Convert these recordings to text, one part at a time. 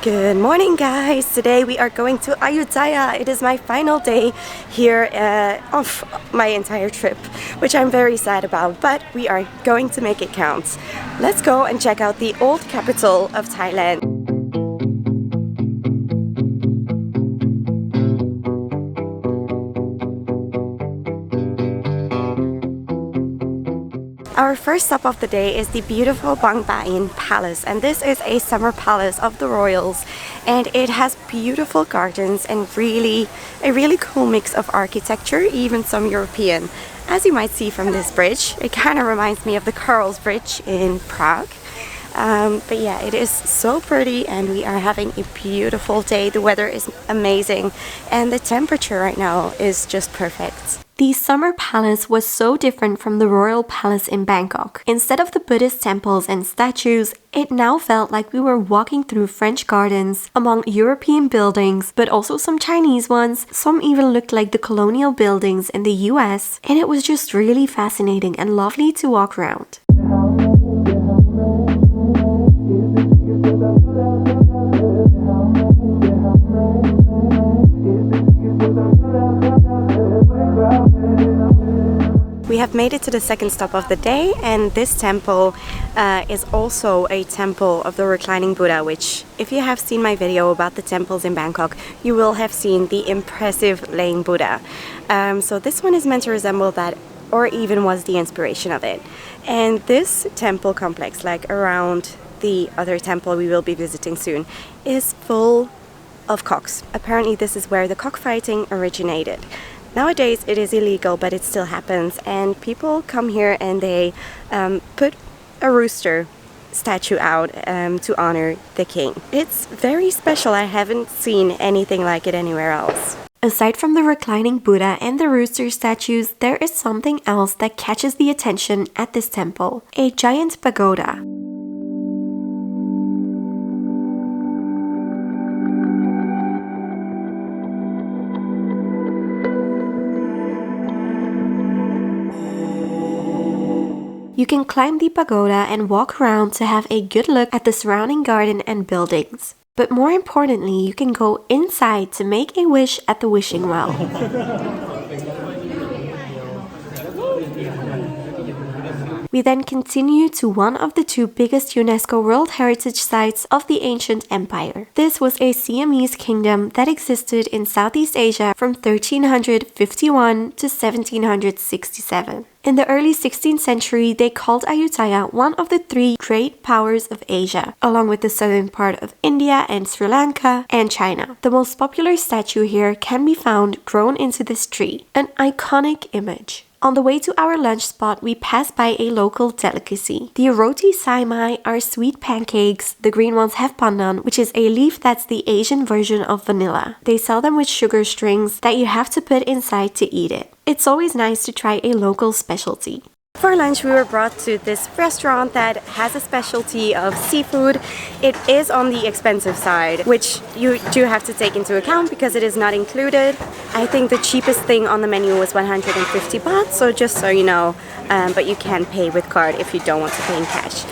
Good morning, guys! Today we are going to Ayutthaya. It is my final day here of my entire trip, which I'm very sad about, but we are going to make it count. Let's go and check out the old capital of Thailand. Our first stop of the day is the beautiful Bangkok Palace, and this is a summer palace of the royals, and it has beautiful gardens and a really cool mix of architecture, even some European. As you might see from this bridge, it kind of reminds me of the Karls Bridge in Prague. But yeah, it is so pretty and we are having a beautiful day. The weather is amazing and the temperature right now is just perfect. The summer palace was so different from the royal palace in Bangkok. Instead of the Buddhist temples and statues, it now felt like we were walking through French gardens, among European buildings, but also some Chinese ones. Some even looked like the colonial buildings in the US, and it was just really fascinating and lovely to walk around. We have made it to the second stop of the day, and this temple is also a temple of the reclining Buddha, which if you have seen my video about the temples in Bangkok, you will have seen the impressive laying Buddha. So this one is meant to resemble that, or even was the inspiration of it. And this temple complex, like around the other temple we will be visiting soon, is full of cocks. Apparently this is where the cockfighting originated. Nowadays it is illegal, but it still happens, and people come here and they put a rooster statue out to honor the king. It's very special. I haven't seen anything like it anywhere else. Aside from the reclining Buddha and the rooster statues, there is something else that catches the attention at this temple: a giant pagoda. You can climb the pagoda and walk around to have a good look at the surrounding garden and buildings. But more importantly, you can go inside to make a wish at the wishing well. We then continue to one of the two biggest UNESCO World Heritage Sites of the ancient empire. This was a Siamese kingdom that existed in Southeast Asia from 1351 to 1767. In the early 16th century, they called Ayutthaya one of the three great powers of Asia, along with the southern part of India and Sri Lanka and China. The most popular statue here can be found grown into this tree, an iconic image. On the way to our lunch spot, we passed by a local delicacy. The roti saimai are sweet pancakes. The green ones have pandan, which is a leaf that's the Asian version of vanilla. They sell them with sugar strings that you have to put inside to eat it. It's always nice to try a local specialty. For lunch, we were brought to this restaurant that has a specialty of seafood. It is on the expensive side, which you do have to take into account because it is not included. I think the cheapest thing on the menu was 150 baht, so just so you know, but you can pay with card if you don't want to pay in cash.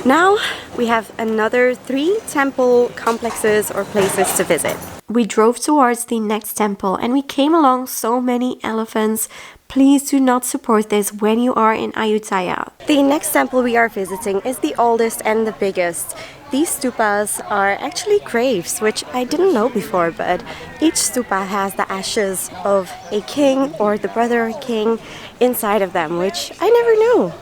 Now we have another 3 temple complexes or places to visit. We drove towards the next temple and we came along so many elephants. Please do not support this when you are in Ayutthaya. The next temple we are visiting is the oldest and the biggest. These stupas are actually graves, which I didn't know before, but each stupa has the ashes of a king or the brother of a king inside of them, which I never knew.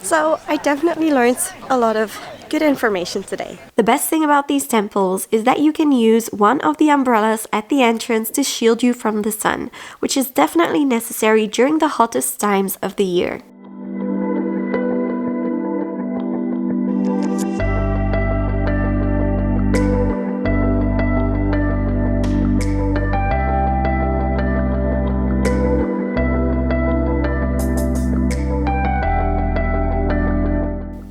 So I definitely learned a lot of good information today. The best thing about these temples is that you can use one of the umbrellas at the entrance to shield you from the sun, which is definitely necessary during the hottest times of the year.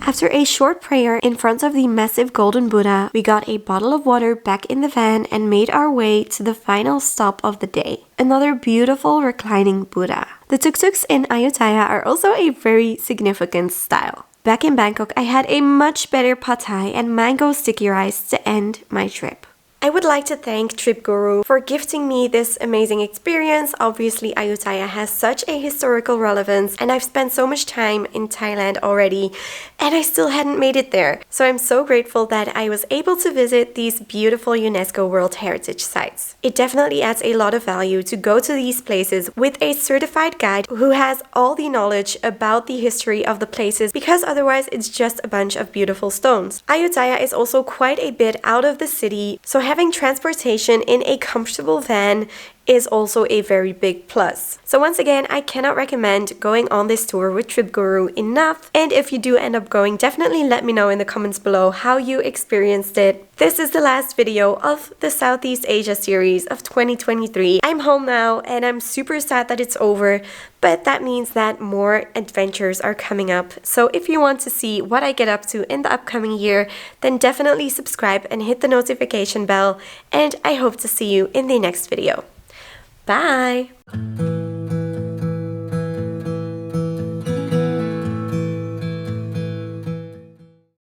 After a short prayer in front of the massive golden Buddha, we got a bottle of water back in the van and made our way to the final stop of the day. Another beautiful reclining Buddha. The tuk-tuks in Ayutthaya are also a very significant style. back in Bangkok, I had a much better pad thai and mango sticky rice to end my trip. I would like to thank TripGuru for gifting me this amazing experience. Obviously, Ayutthaya has such a historical relevance and I've spent so much time in Thailand already and I still hadn't made it there. So I'm so grateful that I was able to visit these beautiful UNESCO World Heritage Sites. It definitely adds a lot of value to go to these places with a certified guide who has all the knowledge about the history of the places, because otherwise it's just a bunch of beautiful stones. Ayutthaya is also quite a bit out of the city, so having transportation in a comfortable van is also a very big plus. So once again, I cannot recommend going on this tour with TripGuru enough. And if you do end up going, definitely let me know in the comments below how you experienced it. This is the last video of the Southeast Asia series of 2023. I'm home now and I'm super sad that it's over, but that means that more adventures are coming up. So if you want to see what I get up to in the upcoming year, then definitely subscribe and hit the notification bell. And I hope to see you in the next video. Bye!